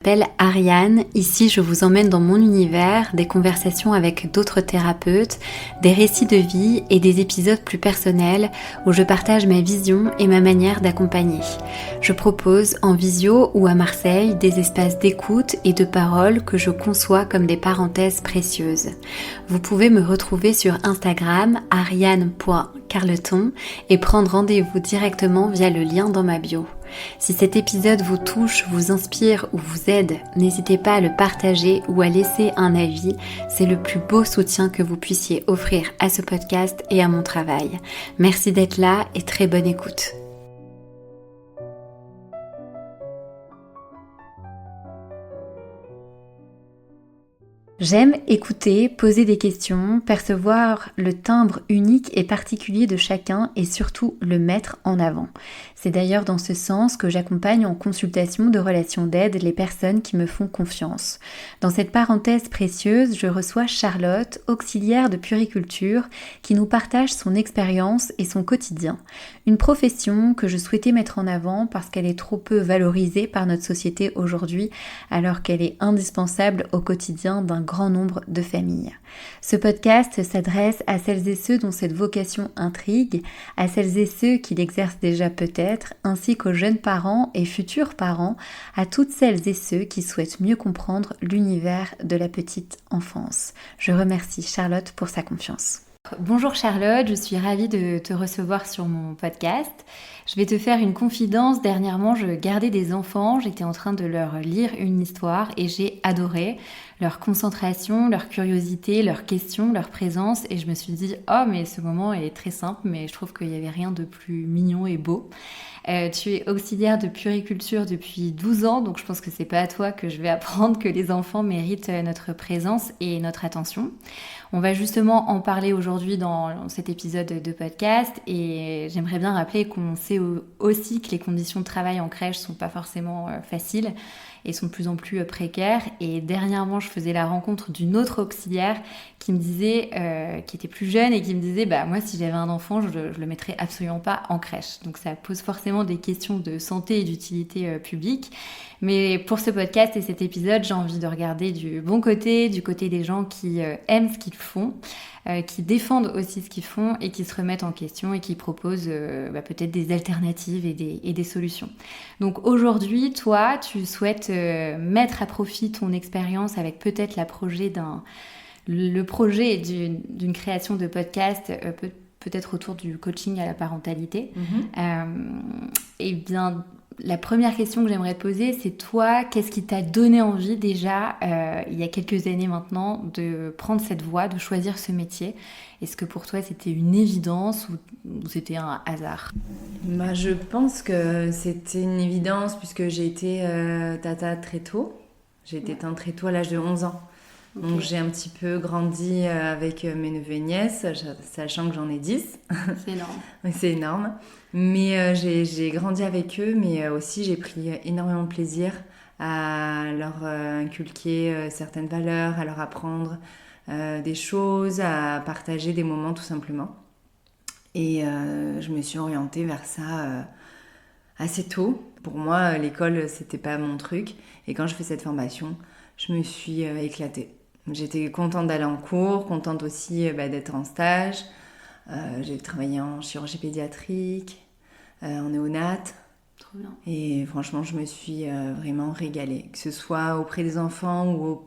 Je m'appelle Ariane, ici je vous emmène dans mon univers, des conversations avec d'autres thérapeutes, des récits de vie et des épisodes plus personnels où je partage ma vision et ma manière d'accompagner. Je propose en visio ou à Marseille des espaces d'écoute et de parole que je conçois comme des parenthèses précieuses. Vous pouvez me retrouver sur Instagram ariane.carleton et prendre rendez-vous directement via le lien dans ma bio. Si cet épisode vous touche, vous inspire ou vous aide, n'hésitez pas à le partager ou à laisser un avis. C'est le plus beau soutien que vous puissiez offrir à ce podcast et à mon travail. Merci d'être là et très bonne écoute. J'aime écouter, poser des questions, percevoir le timbre unique et particulier de chacun et surtout le mettre en avant. C'est d'ailleurs dans ce sens que j'accompagne en consultation de relations d'aide les personnes qui me font confiance. Dans cette parenthèse précieuse, je reçois Charlotte, auxiliaire de puériculture, qui nous partage son expérience et son quotidien. Une profession que je souhaitais mettre en avant parce qu'elle est trop peu valorisée par notre société aujourd'hui, alors qu'elle est indispensable au quotidien d'un grand nombre de familles. Ce podcast s'adresse à celles et ceux dont cette vocation intrigue, à celles et ceux qui l'exercent déjà peut-être, ainsi qu'aux jeunes parents et futurs parents, à toutes celles et ceux qui souhaitent mieux comprendre l'univers de la petite enfance. Je remercie Charlotte pour sa confiance. Bonjour Charlotte, je suis ravie de te recevoir sur mon podcast. Je vais te faire une confidence. Dernièrement, je gardais des enfants, j'étais en train de leur lire une histoire et j'ai adoré leur concentration, leur curiosité, leurs questions, leur présence et je me suis dit « Oh, mais ce moment est très simple, mais je trouve qu'il n'y avait rien de plus mignon et beau ». Tu es auxiliaire de puériculture depuis 12 ans, donc je pense que c'est pas à toi que je vais apprendre que les enfants méritent notre présence et notre attention. On va justement en parler aujourd'hui dans cet épisode de podcast et j'aimerais bien rappeler qu'on sait aussi que les conditions de travail en crèche sont pas forcément faciles et sont de plus en plus précaires. Et dernièrement, je faisais la rencontre d'une autre auxiliaire qui me disait, qui était plus jeune et qui me disait, bah moi si j'avais un enfant, je le mettrais absolument pas en crèche. Donc ça pose forcément des questions de santé et d'utilité publique. Mais pour ce podcast et cet épisode, j'ai envie de regarder du bon côté, du côté des gens qui aiment ce qu'ils font, qui défendent aussi ce qu'ils font et qui se remettent en question et qui proposent peut-être des alternatives et des solutions. Donc aujourd'hui, toi, tu souhaites mettre à profit ton expérience avec peut-être le projet d'une création de podcast, peut-être autour du coaching à la parentalité. Et bien, la première question que j'aimerais te poser, c'est toi, qu'est-ce qui t'a donné envie déjà, il y a quelques années maintenant, de prendre cette voie, de choisir ce métier ? Est-ce que pour toi c'était une évidence ou c'était un hasard ? Je pense que c'était une évidence puisque j'ai été tata très tôt. J'ai été teinte très tôt à l'âge de 11 ans. Okay. Donc j'ai un petit peu grandi avec mes neveux et nièces, sachant que j'en ai 10. C'est énorme. C'est énorme. Mais j'ai grandi avec eux, mais aussi j'ai pris énormément de plaisir à leur inculquer certaines valeurs, à leur apprendre des choses, à partager des moments tout simplement. Et je me suis orientée vers ça assez tôt. Pour moi, l'école, c'était pas mon truc. Et quand je fais cette formation, je me suis éclatée. J'étais contente d'aller en cours, contente aussi d'être en stage. J'ai travaillé en chirurgie pédiatrique, en néonate. Trop bien. Et franchement, je me suis vraiment régalée. Que ce soit auprès des enfants ou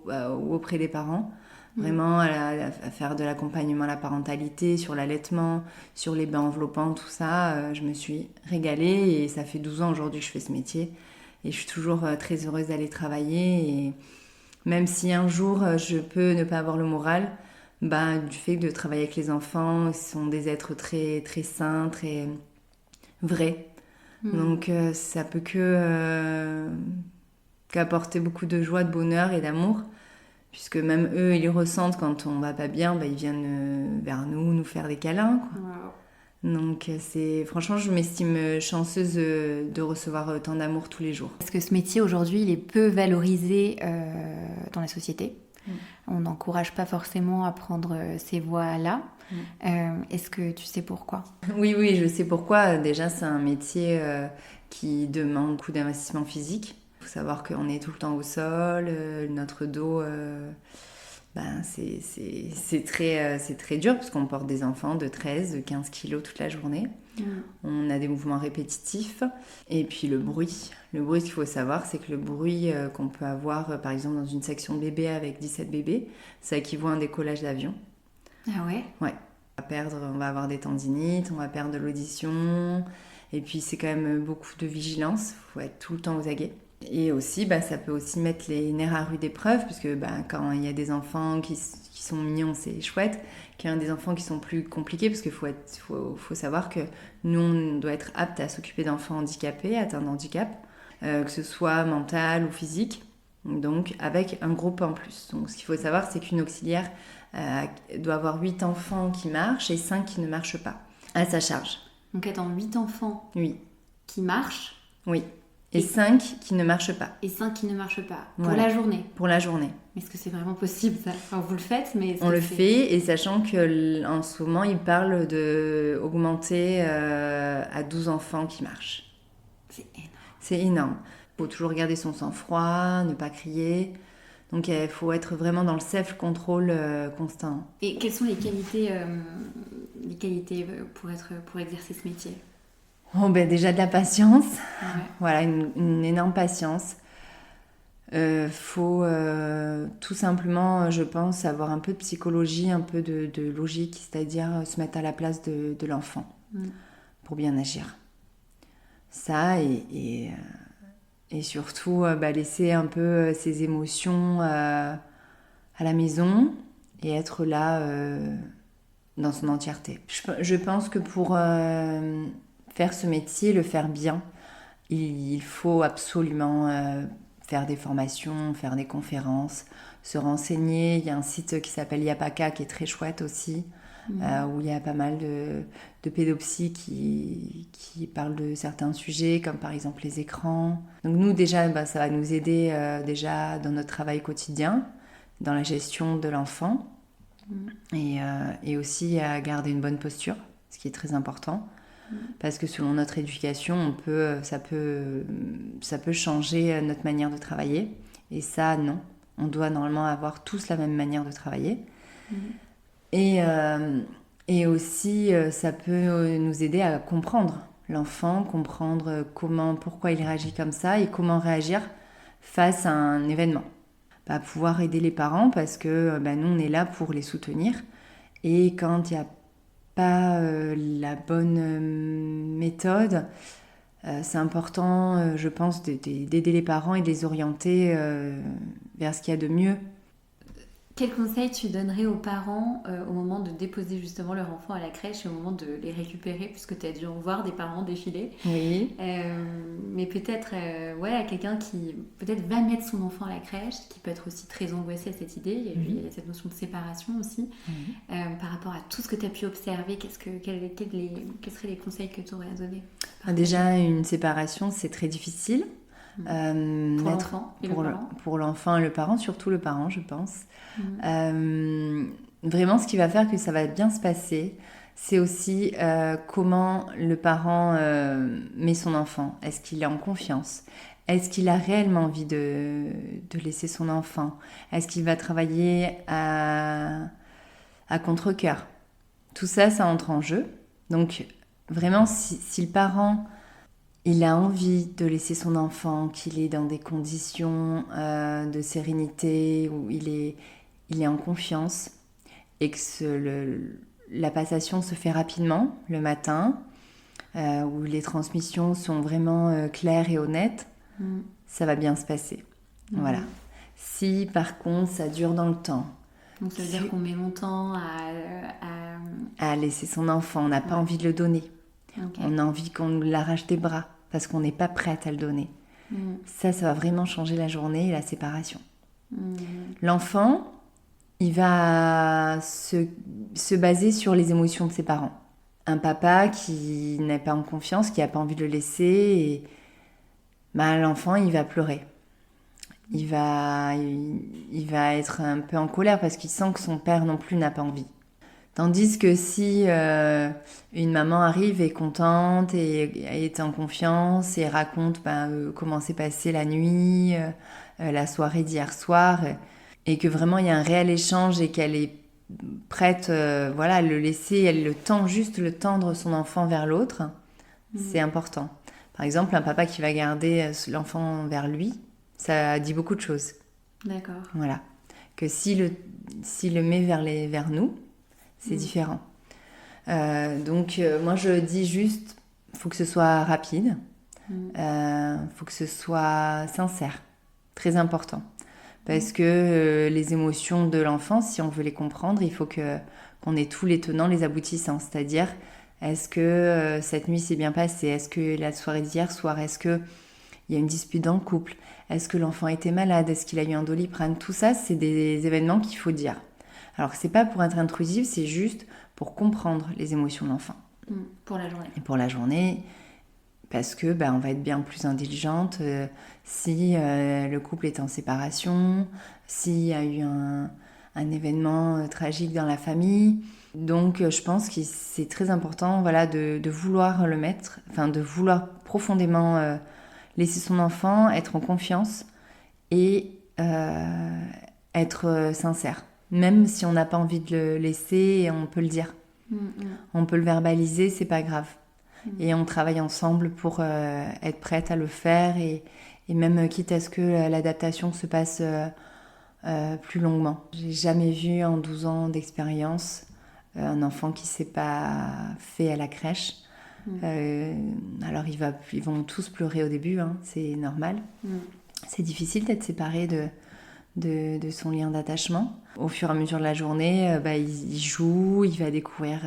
auprès des parents. Vraiment à faire de l'accompagnement à la parentalité, sur l'allaitement, sur les bains enveloppants, tout ça. Je me suis régalée et ça fait 12 ans aujourd'hui que je fais ce métier. Et je suis toujours très heureuse d'aller travailler. Et même si un jour je peux ne pas avoir le moral, du fait de travailler avec les enfants, ils sont des êtres très, très sains, très vrais. Donc ça peut qu'apporter beaucoup de joie, de bonheur et d'amour. Puisque même eux, ils ressentent quand on va pas bien, ils viennent vers nous faire des câlins, quoi. Wow. Donc franchement, je m'estime chanceuse de recevoir autant d'amour tous les jours. Parce que ce métier aujourd'hui, il est peu valorisé dans la société. On n'encourage pas forcément à prendre ces voies-là. Est-ce que tu sais pourquoi ? Oui, je sais pourquoi. Déjà, c'est un métier qui demande beaucoup d'investissement physique. Il faut savoir qu'on est tout le temps au sol, notre dos, c'est très dur parce qu'on porte des enfants de 13, de 15 kilos toute la journée. On a des mouvements répétitifs. Et puis le bruit. Le bruit, ce qu'il faut savoir, c'est que le bruit qu'on peut avoir, par exemple, dans une section bébé avec 17 bébés, ça équivaut à un décollage d'avion. Ah ouais? Ouais. On va avoir des tendinites, on va perdre de l'audition. Et puis, c'est quand même beaucoup de vigilance. Il faut être tout le temps aux aguets. Et aussi, ça peut aussi mettre les nerfs à rude épreuve, parce que quand il y a des enfants qui sont mignons, c'est chouette. Qu'il y a des enfants qui sont plus compliqués, parce qu'il faut savoir que nous, on doit être apte à s'occuper d'enfants handicapés, atteints de handicap, que ce soit mental ou physique, donc avec un groupe en plus. Donc ce qu'il faut savoir, c'est qu'une auxiliaire doit avoir 8 enfants qui marchent et 5 qui ne marchent pas, à sa charge. Donc attends, 8 enfants oui. Qui marchent. Oui. Et 5 qui ne marchent pas. Et 5 qui ne marchent pas. Pour voilà. la journée. Pour la journée. Est-ce que c'est vraiment possible ça? Enfin, vous le faites, mais... On le fait, et sachant qu'en ce moment, ils parlent d'augmenter à 12 enfants qui marchent. C'est énorme. C'est énorme. Il faut toujours garder son sang-froid, ne pas crier. Donc il faut être vraiment dans le self-control constant. Et quelles sont les qualités pour exercer ce métier? Déjà de la patience. Ouais. Voilà, une énorme patience. Faut tout simplement, je pense, avoir un peu de psychologie, un peu de logique, c'est-à-dire se mettre à la place de l'enfant pour bien agir. Ça, et surtout laisser un peu ses émotions à la maison et être là dans son entièreté. Je pense que pour faire ce métier, le faire bien, il faut absolument faire des formations, faire des conférences, se renseigner. Il y a un site qui s'appelle Yapaka qui est très chouette aussi, où il y a pas mal de pédopsies qui parlent de certains sujets, comme par exemple les écrans. Donc nous déjà, ça va nous aider déjà dans notre travail quotidien, dans la gestion de l'enfant, et aussi à garder une bonne posture, ce qui est très important. Parce que selon notre éducation, ça peut changer notre manière de travailler. Et ça, non. On doit normalement avoir tous la même manière de travailler. Et aussi, ça peut nous aider à comprendre l'enfant, comprendre pourquoi il réagit comme ça et comment réagir face à un événement. Pouvoir aider les parents parce que nous, on est là pour les soutenir. Et quand il y a pas la bonne méthode. C'est important, je pense, d'aider les parents et de les orienter vers ce qu'il y a de mieux. Quel conseil tu donnerais aux parents au moment de déposer justement leur enfant à la crèche et au moment de les récupérer, puisque tu as dû en voir des parents défiler. Oui. Mais peut-être à quelqu'un qui peut-être va mettre son enfant à la crèche, qui peut être aussi très angoissé à cette idée. Il y a cette notion de séparation aussi. Par rapport à tout ce que tu as pu observer, quels seraient les conseils que tu aurais à donner? Déjà, une séparation, c'est très difficile. Pour l'enfant et le parent. Pour l'enfant et le parent, surtout le parent, je pense. Vraiment, ce qui va faire que ça va bien se passer, c'est aussi comment le parent met son enfant. Est-ce qu'il est en confiance? Est-ce qu'il a réellement envie de laisser son enfant? Est-ce qu'il va travailler à contre-cœur? Tout ça, ça entre en jeu. Donc, vraiment, si le parent... il a envie de laisser son enfant, qu'il est dans des conditions de sérénité, où il est en confiance, et que la passation se fait rapidement le matin, où les transmissions sont vraiment claires et honnêtes, ça va bien se passer. Voilà. Si par contre ça dure dans le temps, donc ça veut dire qu'on met longtemps à laisser son enfant, on n'a pas envie de le donner. Okay. On a envie qu'on nous l'arrache des bras parce qu'on n'est pas prête à le donner. Ça va vraiment changer la journée et la séparation. L'enfant, il va se baser sur les émotions de ses parents. Un papa qui n'est pas en confiance, qui n'a pas envie de le laisser, l'enfant, il va pleurer. Il va être un peu en colère parce qu'il sent que son père non plus n'a pas envie. Tandis que si une maman arrive et est contente et est en confiance et raconte comment s'est passée la nuit, la soirée d'hier soir, et que vraiment il y a un réel échange et qu'elle est prête à le laisser, elle le tend, juste le tendre son enfant vers l'autre, c'est important. Par exemple, un papa qui va garder l'enfant vers lui, ça dit beaucoup de choses. D'accord. Voilà. Que s'il le met vers nous, c'est différent. Donc, moi, je dis juste, faut que ce soit rapide, faut que ce soit sincère, très important. Parce que les émotions de l'enfant, si on veut les comprendre, il faut qu'on ait tous les tenants, les aboutissants. C'est-à-dire, est-ce que cette nuit s'est bien passée? Est-ce que la soirée d'hier soir, est-ce qu'il y a une dispute dans le couple? Est-ce que l'enfant était malade? Est-ce qu'il a eu un Doliprane? Tout ça, c'est des événements qu'il faut dire. Alors, c'est pas pour être intrusif, c'est juste pour comprendre les émotions de l'enfant. Pour la journée. Et pour la journée, parce que on va être bien plus indulgente si le couple est en séparation, s'il y a eu un événement tragique dans la famille. Donc, je pense que c'est très important de vouloir le mettre, de vouloir profondément laisser son enfant être en confiance et être sincère. Même si on n'a pas envie de le laisser, on peut le dire. On peut le verbaliser, c'est pas grave. Et on travaille ensemble pour être prête à le faire et même quitte à ce que l'adaptation se passe plus longuement. J'ai jamais vu en 12 ans d'expérience un enfant qui s'est pas fait à la crèche. Alors ils vont tous pleurer au début, hein, c'est normal. C'est difficile d'être séparé de son lien d'attachement. Au fur et à mesure de la journée, il joue, il va découvrir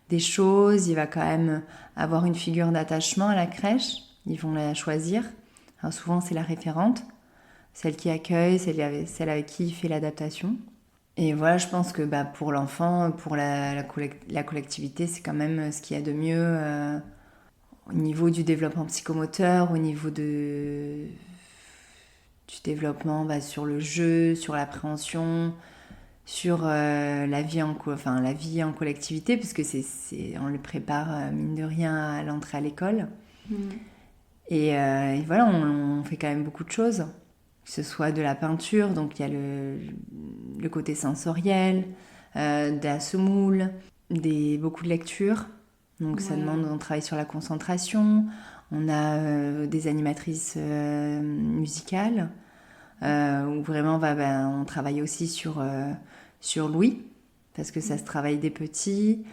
des choses, il va quand même avoir une figure d'attachement à la crèche, ils vont la choisir. Alors souvent c'est la référente, celle qui accueille, celle avec qui il fait l'adaptation. Et voilà, je pense que pour l'enfant, pour la collectivité, c'est quand même ce qu'il y a de mieux au niveau du développement psychomoteur, au niveau du développement sur le jeu, sur l'appréhension, sur la vie en collectivité, puisque on le prépare mine de rien à l'entrée à l'école. Et voilà, on fait quand même beaucoup de choses, que ce soit de la peinture, donc il y a le côté sensoriel, de la semoule, beaucoup de lectures, donc ça demande, on travaille sur la concentration, on a des animatrices musicales, où vraiment on travaille aussi sur l'ouïe, parce que ça se travaille des petits,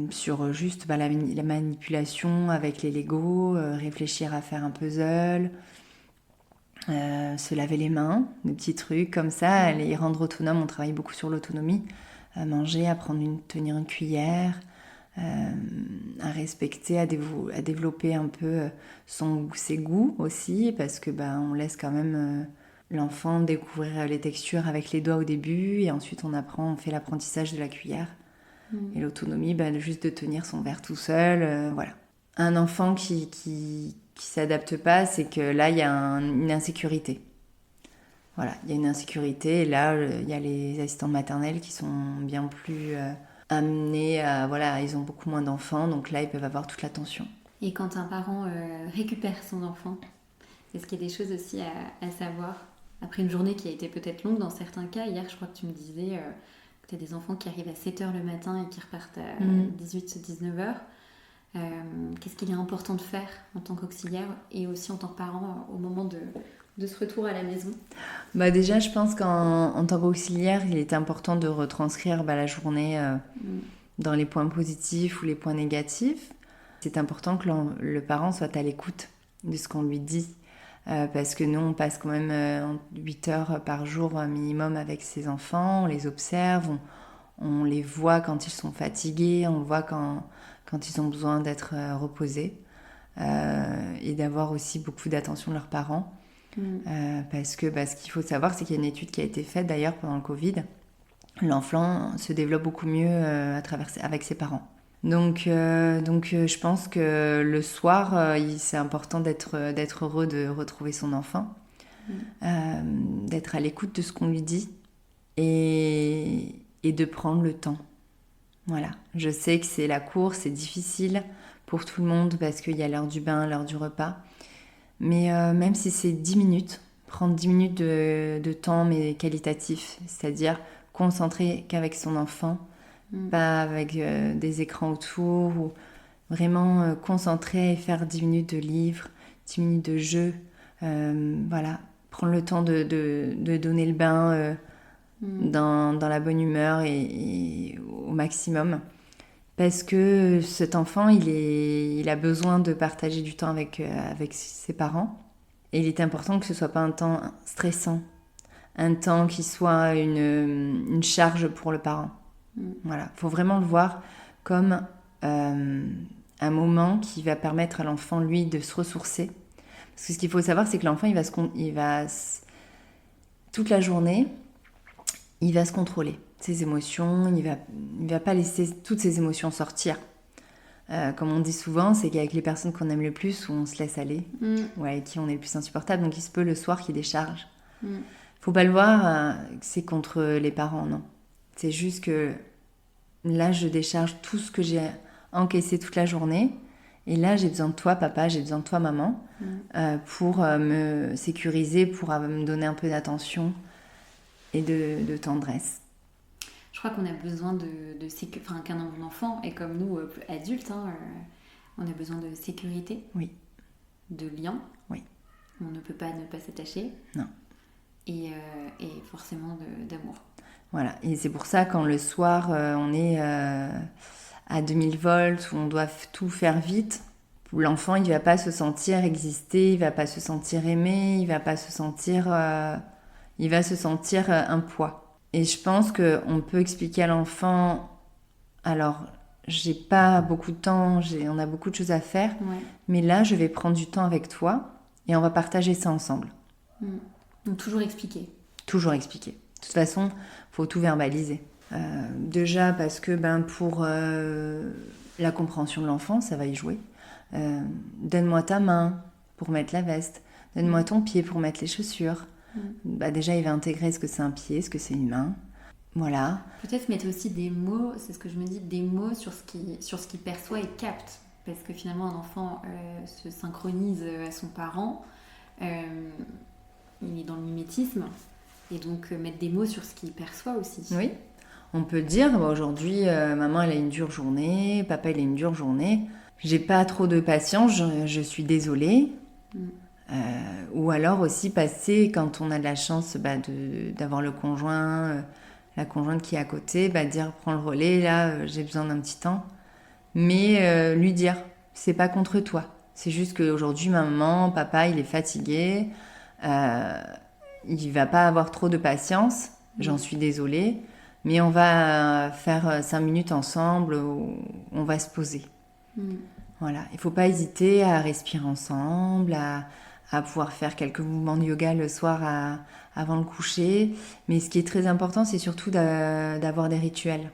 sur juste la manipulation avec les Legos, réfléchir à faire un puzzle, se laver les mains, des petits trucs comme ça, les rendre autonomes. On travaille beaucoup sur l'autonomie, à manger, à tenir une cuillère, à respecter, à développer un peu ses goûts aussi, parce que on laisse quand même l'enfant découvrir les textures avec les doigts au début, et ensuite on fait l'apprentissage de la cuillère. Et l'autonomie, juste de tenir son verre tout seul, voilà. Un enfant qui s'adapte pas, c'est que là, il y a une insécurité. Voilà, il y a une insécurité, et là, il y a les assistantes maternelles qui sont bien plus amenés ils ont beaucoup moins d'enfants, donc là, ils peuvent avoir toute l'attention. Et quand un parent récupère son enfant, est-ce qu'il y a des choses aussi à savoir après une journée qui a été peut-être longue dans certains cas? Hier, je crois que tu me disais que tu as des enfants qui arrivent à 7h le matin et qui repartent à 18-19h. Qu'est-ce qu'il est important de faire en tant qu'auxiliaire et aussi en tant que parent au moment de ce retour à la maison? Déjà, je pense qu'en tant qu'auxiliaire, il est important de retranscrire la journée dans les points positifs ou les points négatifs. C'est important que le parent soit à l'écoute de ce qu'on lui dit, parce que nous, on passe quand même 8 heures par jour minimum avec ses enfants, on les observe, on les voit quand ils sont fatigués, on voit quand ils ont besoin d'être reposés, et d'avoir aussi beaucoup d'attention de leurs parents. Parce que ce qu'il faut savoir, c'est qu'il y a une étude qui a été faite d'ailleurs pendant le Covid. L'enfant se développe beaucoup mieux avec ses parents. Donc, je pense que le soir, c'est important d'être heureux de retrouver son enfant, d'être à l'écoute de ce qu'on lui dit et de prendre le temps Voilà, je sais que c'est la course, c'est difficile pour tout le monde parce qu'il y a l'heure du bain, l'heure du repas. Mais même si c'est 10 minutes, prendre 10 minutes de temps mais qualitatif, c'est-à-dire concentré qu'avec son enfant, pas avec des écrans autour, ou vraiment concentrer et faire 10 minutes de livre, 10 minutes de jeu, voilà, prendre le temps de donner le bain dans la bonne humeur et au maximum. Parce que cet enfant, il a besoin de partager du temps avec ses parents. Et il est important que ce ne soit pas un temps stressant, un temps qui soit une charge pour le parent. Voilà, il faut vraiment le voir comme un moment qui va permettre à l'enfant, lui, de se ressourcer. Parce que ce qu'il faut savoir, c'est que l'enfant, toute la journée, il va se contrôler ses émotions, il va pas laisser toutes ses émotions sortir. Comme on dit souvent, c'est qu'avec les personnes qu'on aime le plus, où on se laisse aller, ou avec qui on est le plus insupportable, donc il se peut le soir qu'il décharge. Faut pas le voir que c'est contre les parents, non. C'est juste que là, je décharge tout ce que j'ai encaissé toute la journée, et là, j'ai besoin de toi, papa, j'ai besoin de toi, maman, pour me sécuriser, pour me donner un peu d'attention et de tendresse. Je crois qu'on a besoin qu'un enfant, et comme nous, adultes, on a besoin de sécurité, oui, de lien. Oui. On ne peut pas ne pas s'attacher. Non. Et forcément d'amour. Voilà, et c'est pour ça quand le soir, on est à 2000 volts, où on doit tout faire vite, où l'enfant, il ne va pas se sentir exister, il ne va pas se sentir aimé, il va se sentir un poids. Et je pense qu'on peut expliquer à l'enfant, alors j'ai pas beaucoup de temps, on a beaucoup de choses à faire, mais là je vais prendre du temps avec toi et on va partager ça ensemble. Donc toujours expliquer. Toujours expliquer. De toute façon, il faut tout verbaliser. Déjà parce que pour la compréhension de l'enfant, ça va y jouer. Donne-moi ta main pour mettre la veste, donne-moi ton pied pour mettre les chaussures. Déjà, il va intégrer ce que c'est un pied, ce que c'est une main. Voilà. Peut-être mettre aussi des mots, c'est ce que je me dis, des mots sur ce qu'il perçoit et capte. Parce que finalement, un enfant se synchronise à son parent. Il est dans le mimétisme. Et donc, mettre des mots sur ce qu'il perçoit aussi. Oui. On peut dire, aujourd'hui, maman, elle a une dure journée, papa, il a une dure journée. J'ai pas trop de patience, je suis désolée. Ou alors aussi passer, quand on a de la chance d'avoir le conjoint, la conjointe qui est à côté, dire prends le relais, là j'ai besoin d'un petit temps. Mais lui dire, c'est pas contre toi. C'est juste qu'aujourd'hui, maman, papa, il est fatigué, il va pas avoir trop de patience, j'en suis désolée, mais on va faire 5 minutes ensemble, où on va se poser. Voilà, il faut pas hésiter à respirer ensemble, à pouvoir faire quelques mouvements de yoga le soir avant le coucher. Mais ce qui est très important, c'est surtout d'avoir des rituels.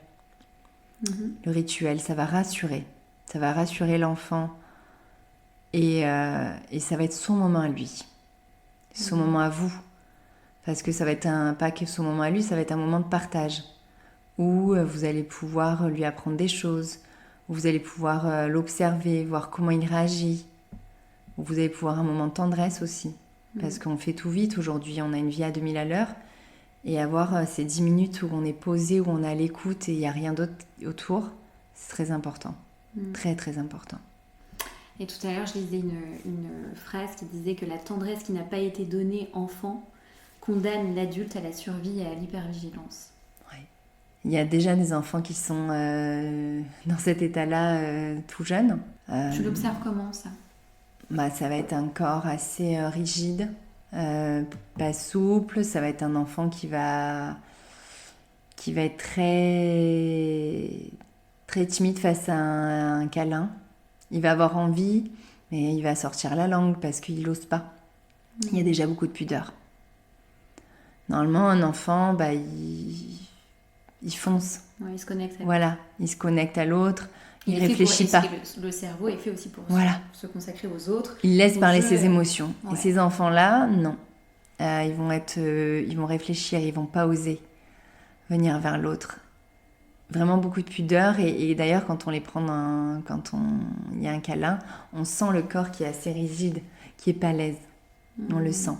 Le rituel, ça va rassurer. Ça va rassurer l'enfant. Et ça va être son moment à lui. Son moment à vous. Parce que ça va être pas que son moment à lui, ça va être un moment de partage. Où vous allez pouvoir lui apprendre des choses. Où vous allez pouvoir l'observer, voir comment il réagit. Vous allez pouvoir un moment de tendresse aussi. Parce qu'on fait tout vite aujourd'hui. On a une vie à 2000 à l'heure. Et avoir ces 10 minutes où on est posé, où on est à l'écoute et il n'y a rien d'autre autour, c'est très important. Très, très important. Et tout à l'heure, je lisais une phrase qui disait que la tendresse qui n'a pas été donnée enfant condamne l'adulte à la survie et à l'hypervigilance. Oui. Il y a déjà des enfants qui sont dans cet état-là tout jeunes. Tu l'observes comment, ça ? Ça va être un corps assez rigide, pas souple. Ça va être un enfant qui va être très, très timide face à un câlin. Il va avoir envie, mais il va sortir la langue parce qu'il n'ose pas. Il y a déjà beaucoup de pudeur. Normalement, un enfant, il fonce. Ouais, il se connecte à l'autre. Voilà, il se connecte à l'autre. Il ne réfléchit pas. Le cerveau est fait aussi pour se consacrer aux autres. Il laisse parler ses émotions. Ouais. Et ces enfants-là, non. Ils vont réfléchir, ils vont pas oser venir vers l'autre, vraiment beaucoup de pudeur. Et d'ailleurs, quand on les prend, il y a un câlin, on sent le corps qui est assez rigide, qui est pas à l'aise. On le sent.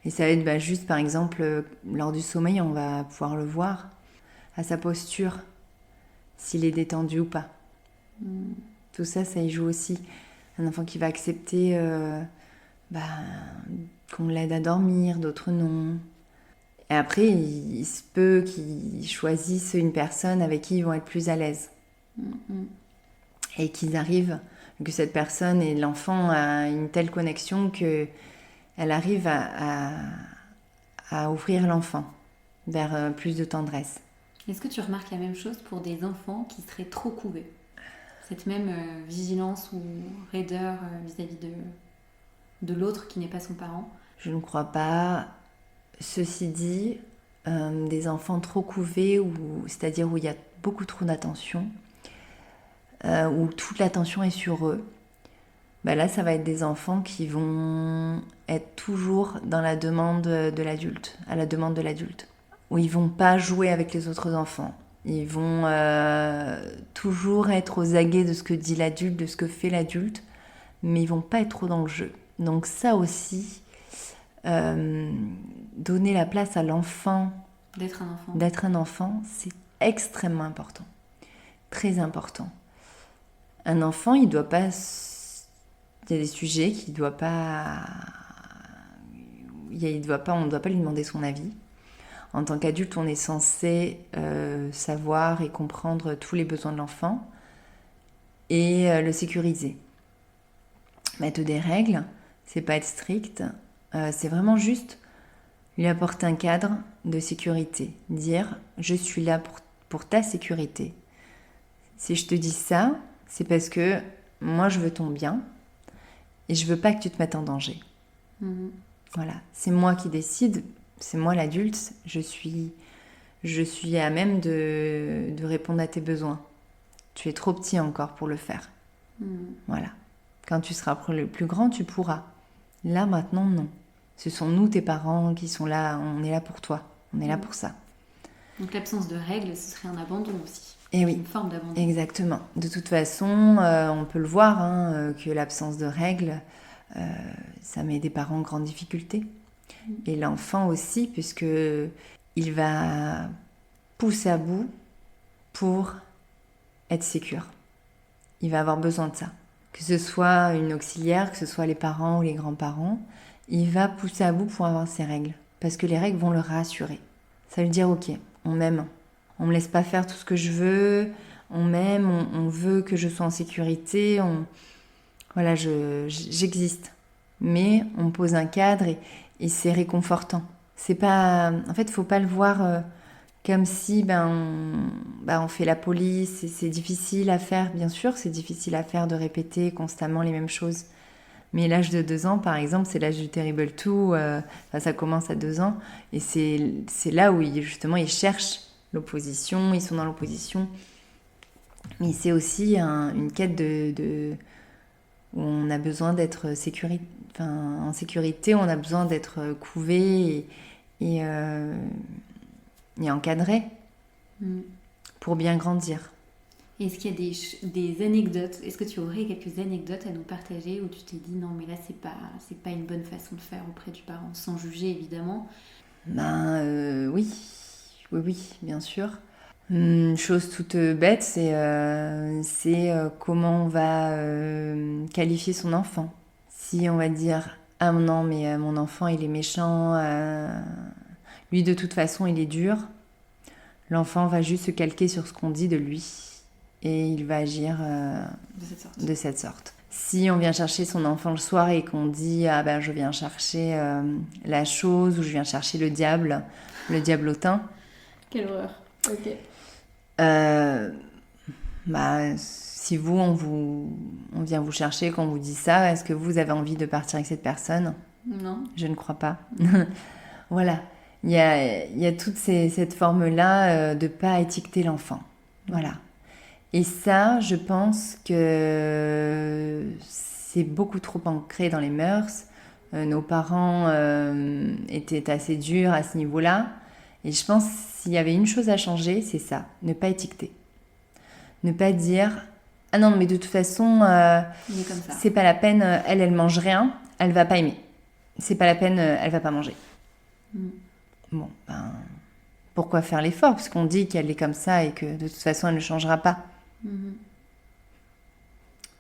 Et ça va être juste, par exemple, lors du sommeil, on va pouvoir le voir à sa posture, s'il est détendu ou pas. Tout ça, ça y joue aussi. Un enfant qui va accepter qu'on l'aide à dormir, d'autres non. Et après, il se peut qu'ils choisissent une personne avec qui ils vont être plus à l'aise. Et qu'ils arrivent, que cette personne et l'enfant a une telle connexion qu'elle arrive à ouvrir l'enfant vers plus de tendresse. Est-ce que tu remarques la même chose pour des enfants qui seraient trop couvés? Cette même vigilance ou raideur vis-à-vis de l'autre qui n'est pas son parent? Je ne crois pas. Ceci dit, des enfants trop couvés, c'est-à-dire où il y a beaucoup trop d'attention, où toute l'attention est sur eux, là, ça va être des enfants qui vont être toujours dans la demande de l'adulte, à la demande de l'adulte, où ils vont pas jouer avec les autres enfants. Ils vont toujours être aux aguets de ce que dit l'adulte, de ce que fait l'adulte, mais ils vont pas être trop dans le jeu. Donc ça aussi, donner la place à l'enfant, d'être un enfant, c'est extrêmement important, très important. Un enfant, il doit pas, il y a des sujets qu'il doit pas, on ne doit pas lui demander son avis. En tant qu'adulte, on est censé savoir et comprendre tous les besoins de l'enfant et le sécuriser. Mettre des règles, c'est pas être strict, c'est vraiment juste lui apporter un cadre de sécurité. Dire, je suis là pour ta sécurité. Si je te dis ça, c'est parce que moi je veux ton bien et je veux pas que tu te mettes en danger. Voilà, c'est moi qui décide. C'est moi l'adulte, je suis à même de répondre à tes besoins. Tu es trop petit encore pour le faire. Voilà. Quand tu seras plus grand, tu pourras. Là, maintenant, non. Ce sont nous, tes parents, qui sont là. On est là pour toi. On est là pour ça. Donc l'absence de règles, ce serait un abandon aussi. Et oui. Une forme d'abandon. Exactement. De toute façon, on peut le voir, que l'absence de règles, ça met des parents en grande difficulté. Et l'enfant aussi, puisque il va pousser à bout pour être sécure. Il va avoir besoin de ça. Que ce soit une auxiliaire, que ce soit les parents ou les grands-parents, il va pousser à bout pour avoir ses règles. Parce que les règles vont le rassurer. Ça veut dire, ok, on m'aime. On me laisse pas faire tout ce que je veux. On m'aime, on veut que je sois en sécurité. Voilà, j'existe. Mais on pose un cadre et c'est réconfortant. C'est pas, en fait, faut pas le voir comme si on fait la police et c'est difficile à faire. Bien sûr, c'est difficile à faire de répéter constamment les mêmes choses. Mais l'âge de 2 ans, par exemple, c'est l'âge du Terrible 2. Ça commence à 2 ans et c'est là où justement ils cherchent l'opposition. Ils sont dans l'opposition. Mais c'est aussi une quête où on a besoin d'être en sécurité, on a besoin d'être couvé et encadré pour bien grandir. Est-ce qu'il y a des anecdotes? Est-ce que tu aurais quelques anecdotes à nous partager où tu t'es dit non mais là c'est pas une bonne façon de faire auprès du parent, sans juger évidemment? Oui, bien sûr. Une chose toute bête, c'est comment on va qualifier son enfant. Si on va dire « Ah non, mais mon enfant, il est méchant, lui, de toute façon, il est dur », l'enfant va juste se calquer sur ce qu'on dit de lui et il va agir de cette sorte. Si on vient chercher son enfant le soir et qu'on dit « Ah ben, je viens chercher la chose » ou « Je viens chercher le diablotin », quelle horreur. Ok. Si on vient vous chercher, qu'on vous dit ça, est-ce que vous avez envie de partir avec cette personne? Non. Je ne crois pas. Voilà. Il y a toute cette forme-là de ne pas étiqueter l'enfant. Voilà. Et ça, je pense que c'est beaucoup trop ancré dans les mœurs. Nos parents étaient assez durs à ce niveau-là. Et je pense que s'il y avait une chose à changer, c'est ça, ne pas étiqueter. Ne pas dire « Ah non, mais de toute façon, Il est comme ça. c'est pas la peine, elle mange rien, elle va pas aimer. C'est pas la peine, elle va pas manger. Bon, ben, pourquoi faire l'effort? Parce qu'on dit qu'elle est comme ça et que de toute façon, elle ne changera pas.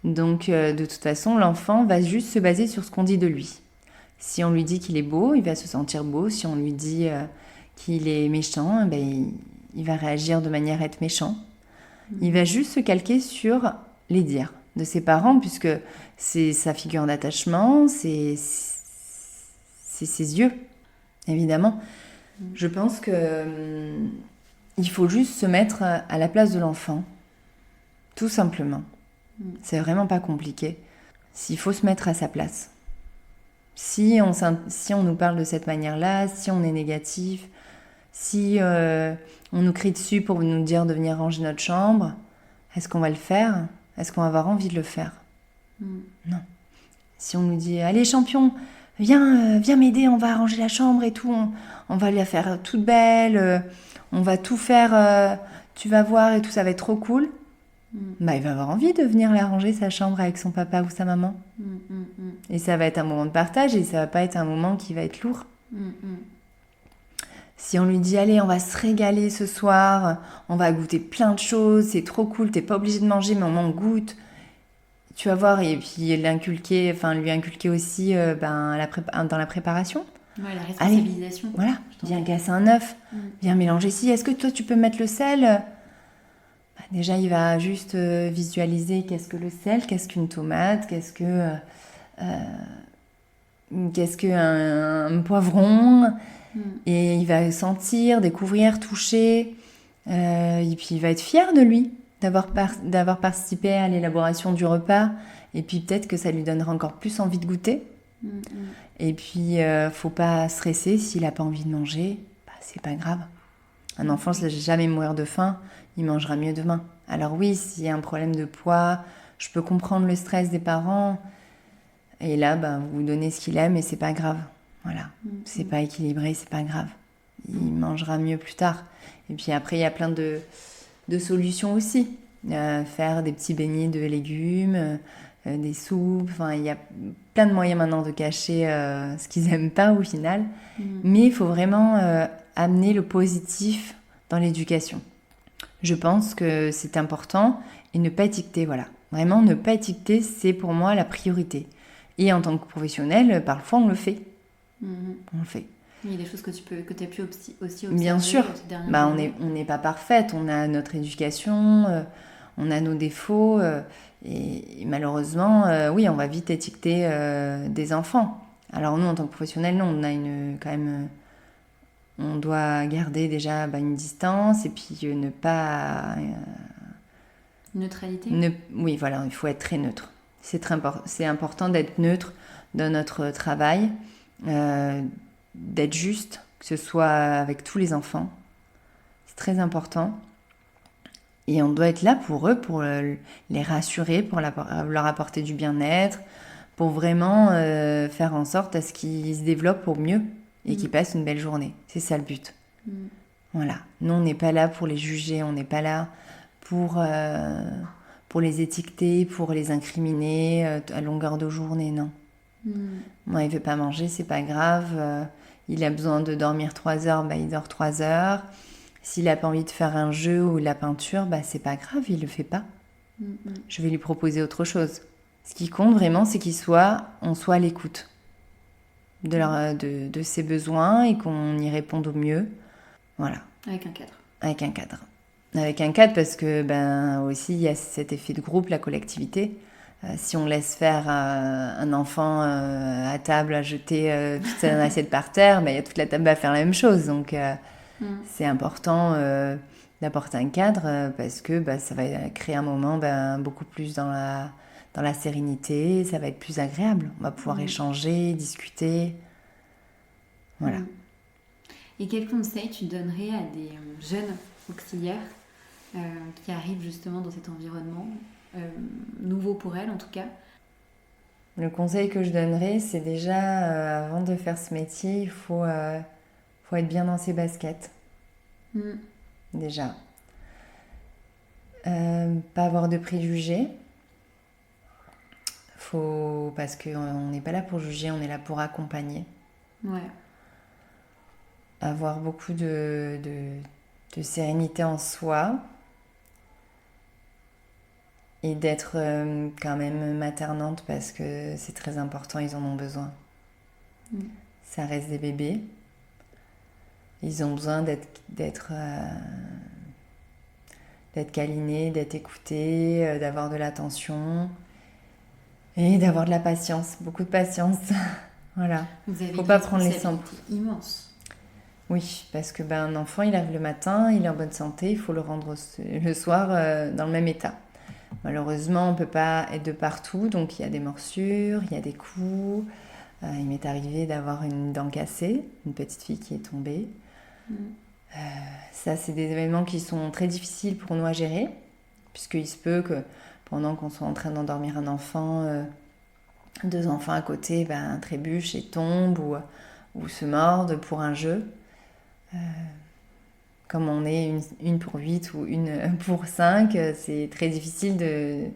Donc, de toute façon, l'enfant va juste se baser sur ce qu'on dit de lui. Si on lui dit qu'il est beau, il va se sentir beau. Si on lui dit qu'il est méchant, ben, il va réagir de manière à être méchant. Il va juste se calquer sur les dires de ses parents, puisque c'est sa figure d'attachement, c'est ses yeux, évidemment. Je pense que il faut juste se mettre à la place de l'enfant, tout simplement. C'est vraiment pas compliqué. S'il faut se mettre à sa place. Si on nous parle de cette manière-là, si on est négatif, si on nous crie dessus pour nous dire de venir ranger notre chambre, est-ce qu'on va le faire? Est-ce qu'on va avoir envie de le faire? Non. Si on nous dit « Allez champion, viens m'aider, on va ranger la chambre et tout, on va la faire toute belle, on va tout faire, tu vas voir et tout, ça va être trop cool », bah, il va avoir envie de venir la ranger sa chambre avec son papa ou sa maman. Et ça va être un moment de partage et ça va pas être un moment qui va être lourd. Si on lui dit « Allez, on va se régaler ce soir, on va goûter plein de choses, c'est trop cool, t'es pas obligé de manger, mais on goûte », tu vas voir, et puis lui inculquer aussi dans la préparation. Ouais, la responsabilisation. Allez, voilà, viens casser un œuf, viens mélanger ci, est-ce que toi tu peux mettre le sel? Déjà, il va juste visualiser qu'est-ce que le sel, qu'est-ce qu'une tomate, qu'est-ce qu'un poivron. Et il va sentir, découvrir, toucher. Et puis, il va être fier de lui, d'avoir participé à l'élaboration du repas. Et puis, peut-être que ça lui donnera encore plus envie de goûter. Et puis, faut pas stresser. S'il n'a pas envie de manger, c'est pas grave. Un enfant ne se laisse jamais mourir de faim. Il mangera mieux demain. Alors oui, s'il y a un problème de poids, je peux comprendre le stress des parents. Et là, vous donnez ce qu'il aime et c'est pas grave. Voilà. C'est pas équilibré, c'est pas grave. Il mangera mieux plus tard. Et puis après, il y a plein de solutions aussi. Faire des petits beignets de légumes, des soupes. Enfin, il y a plein de moyens maintenant de cacher ce qu'ils aiment pas au final. Mais il faut vraiment amener le positif dans l'éducation. Je pense que c'est important et ne pas étiqueter, voilà. Vraiment, ne pas étiqueter, c'est pour moi la priorité. Et en tant que professionnel, parfois on le fait. On le fait. Il y a des choses que tu as pu aussi observer. Bien sûr. On n'est pas parfaite. On a notre éducation, on a nos défauts. Et malheureusement, oui, on va vite étiqueter des enfants. Alors nous, en tant que professionnels, non, on a quand même... on doit garder déjà une distance et puis ne pas... Neutralité. Oui, voilà, il faut être très neutre. C'est important d'être neutre dans notre travail, d'être juste, que ce soit avec tous les enfants. C'est très important. Et on doit être là pour eux, pour les rassurer, pour leur apporter du bien-être, pour vraiment faire en sorte à ce qu'ils se développent au mieux et qu'ils passent une belle journée. C'est ça le but. Voilà. Nous, on n'est pas là pour les juger, on n'est pas là pour les étiqueter, pour les incriminer à longueur de journée, non. Moi, il ne veut pas manger, c'est pas grave. Il a besoin de dormir 3 heures, il dort 3 heures. S'il n'a pas envie de faire un jeu ou de la peinture, c'est pas grave, il le fait pas. Je vais lui proposer autre chose. Ce qui compte vraiment, c'est on soit à l'écoute de ses besoins et qu'on y réponde au mieux. Voilà. Avec un cadre. Avec un cadre parce que aussi il y a cet effet de groupe, la collectivité. Si on laisse faire un enfant à table à jeter toute son assiette par terre, il y a toute la table à faire la même chose. Donc c'est important d'apporter un cadre parce que ça va créer un moment beaucoup plus dans la sérénité, ça va être plus agréable. On va pouvoir échanger, discuter. Voilà. Et quel conseil tu donnerais à des jeunes auxiliaires qui arrivent justement dans cet environnement nouveau pour elles en tout cas? Le conseil que je donnerais, c'est déjà, avant de faire ce métier, il faut être bien dans ses baskets. Déjà. Pas avoir de préjugés. Parce qu'on n'est pas là pour juger, on est là pour accompagner. Ouais. Avoir beaucoup de sérénité en soi et d'être quand même maternante parce que c'est très important, ils en ont besoin. Ça reste des bébés. Ils ont besoin d'être câlinés, d'être écoutés, d'avoir de l'attention et d'avoir de la patience, beaucoup de patience. Voilà. Vous avez Faut une pas prendre les sans. responsabilité immense. Oui, parce que un enfant, il arrive le matin, il est en bonne santé, il faut le rendre le soir dans le même état. Malheureusement, on ne peut pas être de partout, donc il y a des morsures, il y a des coups. Il m'est arrivé d'avoir une dent cassée, une petite fille qui est tombée. Ça, c'est des événements qui sont très difficiles pour nous à gérer, puisqu'il se peut que pendant qu'on soit en train d'endormir un enfant, 2 enfants à côté trébuchent et tombent ou se mordent pour un jeu. Comme on est une pour 8 ou une pour 5, c'est très difficile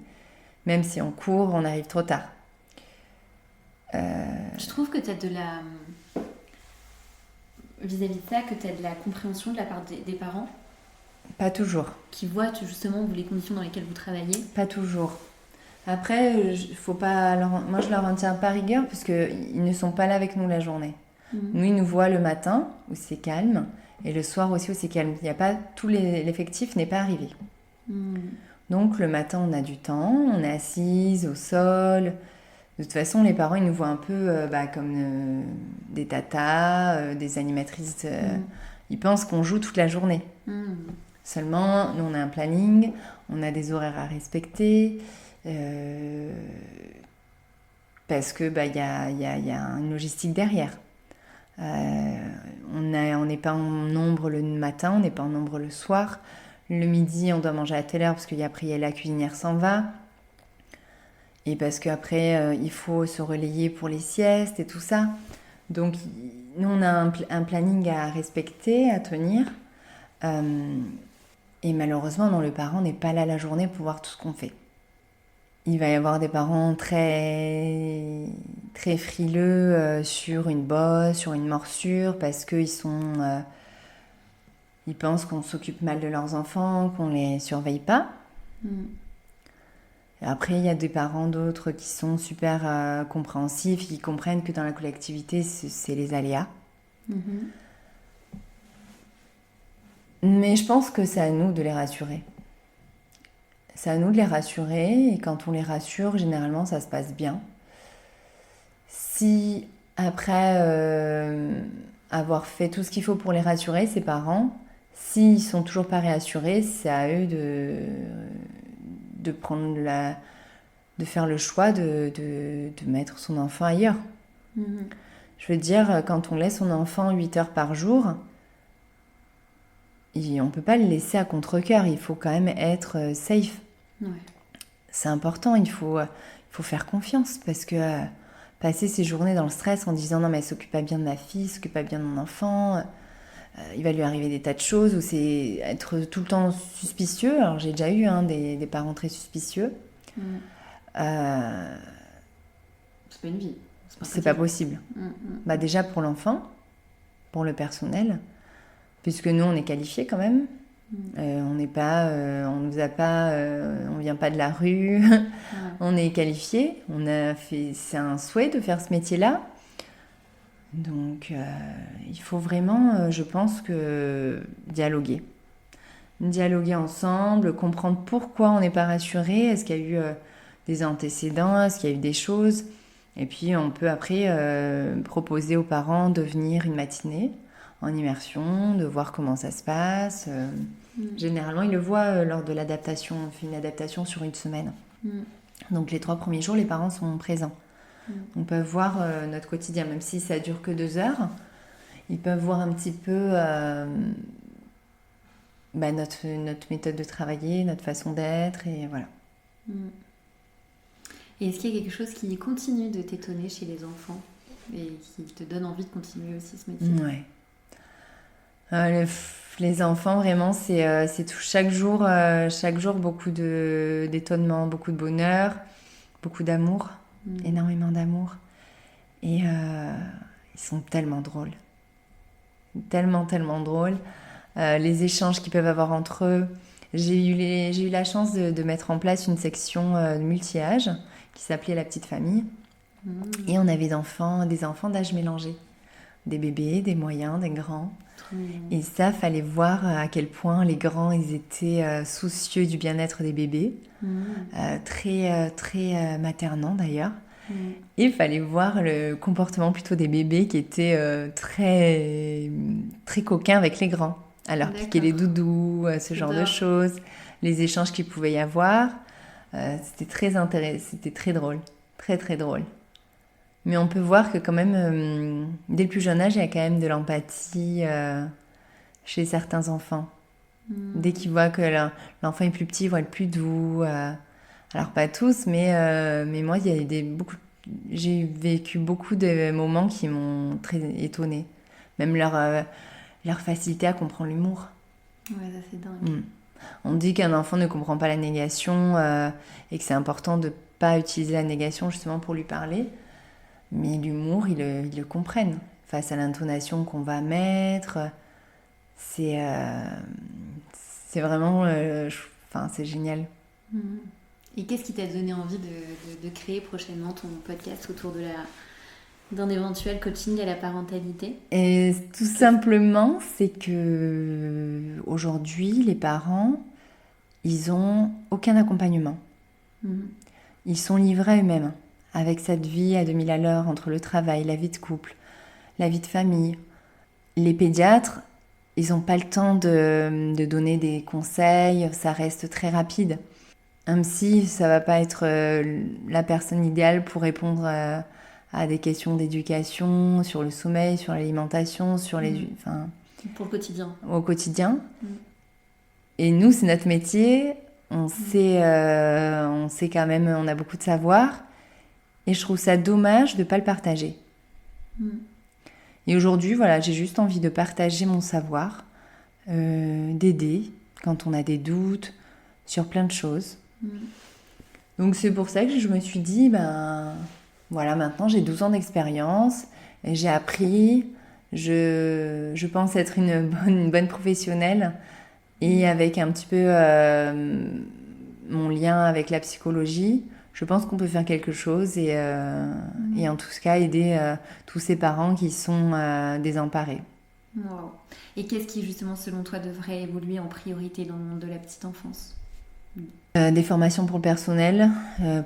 même si on court, on arrive trop tard. Je trouve que tu as vis-à-vis de ça, que tu as de la compréhension de la part des parents. Pas toujours. Qui voient justement les conditions dans lesquelles vous travaillez. Pas toujours. Après, faut pas moi je leur en tiens pas rigueur parce qu'ils ne sont pas là avec nous la journée. Nous, ils nous voient le matin où c'est calme et le soir aussi où c'est calme. Il y a pas tout l'effectif n'est pas arrivé. Donc le matin, on a du temps, on est assise au sol. De toute façon, les parents, ils nous voient un peu comme des tatas, des animatrices. Ils pensent qu'on joue toute la journée. Seulement, nous, on a un planning, on a des horaires à respecter. Parce que y a une logistique derrière. On n'est pas en nombre le matin, on n'est pas en nombre le soir. Le midi, on doit manger à telle heure parce qu'après, la cuisinière s'en va. Et parce qu'après, il faut se relayer pour les siestes et tout ça. Donc, nous, on a un planning à respecter, à tenir. Et malheureusement, non, le parent n'est pas là la journée pour voir tout ce qu'on fait. Il va y avoir des parents très, très frileux sur une bosse, sur une morsure, parce qu'ils ils pensent qu'on s'occupe mal de leurs enfants, qu'on les surveille pas. Après, il y a des parents d'autres qui sont super compréhensifs, qui comprennent que dans la collectivité, c'est les aléas. Mais je pense que c'est à nous de les rassurer. C'est à nous de les rassurer, et quand on les rassure, généralement, ça se passe bien. Si, après avoir fait tout ce qu'il faut pour les rassurer, ces parents, s'ils sont toujours pas rassurés, c'est à eux de faire le choix de mettre son enfant ailleurs. Je veux dire, quand on laisse son enfant 8 heures par jour, on ne peut pas le laisser à contre-cœur, il faut quand même être safe. C'est important, il faut faire confiance, parce que passer ses journées dans le stress en disant non mais elle s'occupe pas bien de ma fille, elle s'occupe pas bien de mon enfant, il va lui arriver des tas de choses, ou c'est être tout le temps suspicieux. Alors j'ai déjà eu des parents très suspicieux. C'est pas une vie. C'est pas possible. Déjà pour l'enfant, pour le personnel, puisque nous on est qualifiés quand même. On n'est pas, on vient pas de la rue. On est qualifiés. C'est un souhait de faire ce métier-là. Donc, il faut vraiment, je pense que dialoguer ensemble, comprendre pourquoi on n'est pas rassuré. Est-ce qu'il y a eu des antécédents, est-ce qu'il y a eu des choses. Et puis, on peut après proposer aux parents de venir une matinée en immersion, de voir comment ça se passe. Généralement, ils le voient lors de l'adaptation. On fait une adaptation sur 1 semaine. Donc, les 3 premiers jours, les parents sont présents. On peut voir notre quotidien, même si ça dure que 2 heures. Ils peuvent voir un petit peu notre méthode de travailler, notre façon d'être, et voilà. Et est-ce qu'il y a quelque chose qui continue de t'étonner chez les enfants et qui te donne envie de continuer aussi ce métier ? Ouais. Les enfants, vraiment, c'est tout, chaque jour beaucoup d'étonnement, beaucoup de bonheur, beaucoup d'amour, énormément d'amour. Et ils sont tellement drôles. Tellement, tellement drôles. Les échanges qu'ils peuvent avoir entre eux. J'ai eu la chance de mettre en place une section de multi-âge qui s'appelait La Petite Famille. Et on avait des enfants d'âge mélangé. Des bébés, des moyens, des grands. Et ça, fallait voir à quel point les grands, ils étaient soucieux du bien-être des bébés. Très maternants d'ailleurs. Et il fallait voir le comportement plutôt des bébés qui étaient très, très coquins avec les grands. Alors piquer les doudous, ce genre de choses, les échanges qu'il pouvait y avoir. C'était très intéressant, c'était très drôle, très très drôle. Mais on peut voir que quand même, dès le plus jeune âge, il y a quand même de l'empathie chez certains enfants. Dès qu'ils voient que l'enfant est plus petit, ils vont être plus doux. Alors pas tous, mais moi, j'ai vécu beaucoup de moments qui m'ont très étonnée. Même leur facilité à comprendre l'humour. Ouais, ça c'est dingue. On dit qu'un enfant ne comprend pas la négation et que c'est important de ne pas utiliser la négation justement pour lui parler. Mais l'humour, ils le comprennent. Face à l'intonation qu'on va mettre, c'est vraiment... c'est génial. Et qu'est-ce qui t'a donné envie de créer prochainement ton podcast autour d'un éventuel coaching à la parentalité? Et tout simplement, c'est que aujourd'hui, les parents, ils ont aucun accompagnement. Ils sont livrés à eux-mêmes, avec cette vie à 2000 à l'heure entre le travail, la vie de couple, la vie de famille. Les pédiatres, ils n'ont pas le temps de donner des conseils, ça reste très rapide. Un psy, ça va pas être la personne idéale pour répondre à des questions d'éducation, sur le sommeil, sur l'alimentation, sur pour le quotidien. Au quotidien. Et nous, c'est notre métier. On sait quand même, on a beaucoup de savoir. Et je trouve ça dommage de ne pas le partager. Et aujourd'hui, voilà, j'ai juste envie de partager mon savoir, d'aider quand on a des doutes sur plein de choses. Donc c'est pour ça que je me suis dit, voilà, maintenant j'ai 12 ans d'expérience, j'ai appris, je pense être une bonne professionnelle et avec un petit peu mon lien avec la psychologie, je pense qu'on peut faire quelque chose et en tout cas aider tous ces parents qui sont désemparés. Wow. Et qu'est-ce qui justement selon toi devrait évoluer en priorité dans le monde de la petite enfance ? Des formations pour le personnel.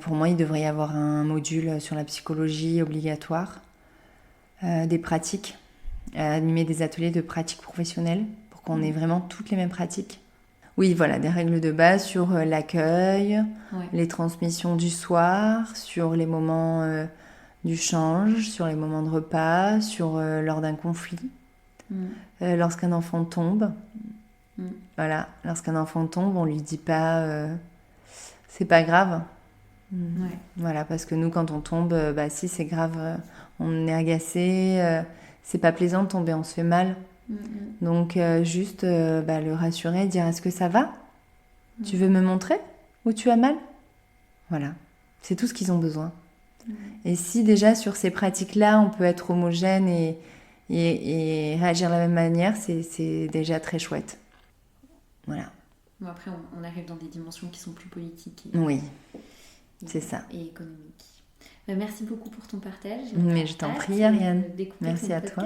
Pour moi, il devrait y avoir un module sur la psychologie obligatoire. Des pratiques. Animer des ateliers de pratiques professionnelles pour qu'on ait vraiment toutes les mêmes pratiques. Oui, voilà, des règles de base sur l'accueil, les transmissions du soir, sur les moments du change, sur les moments de repas, lors d'un conflit. Lorsqu'un enfant tombe. Voilà, lorsqu'un enfant tombe, on lui dit pas c'est pas grave. Voilà, parce que nous, quand on tombe, si c'est grave, on est agacé, c'est pas plaisant de tomber, on se fait mal. Donc, juste le rassurer, dire est-ce que ça va ? Tu veux me montrer où tu as mal ? Voilà, c'est tout ce qu'ils ont besoin. Et si déjà sur ces pratiques-là, on peut être homogène et réagir de la même manière, c'est déjà très chouette. Voilà. Bon, après, on arrive dans des dimensions qui sont plus politiques. Oui, c'est ça. Et économiques. Merci beaucoup pour ton partage. Mais je t'en prie, Ariane. Merci à toi.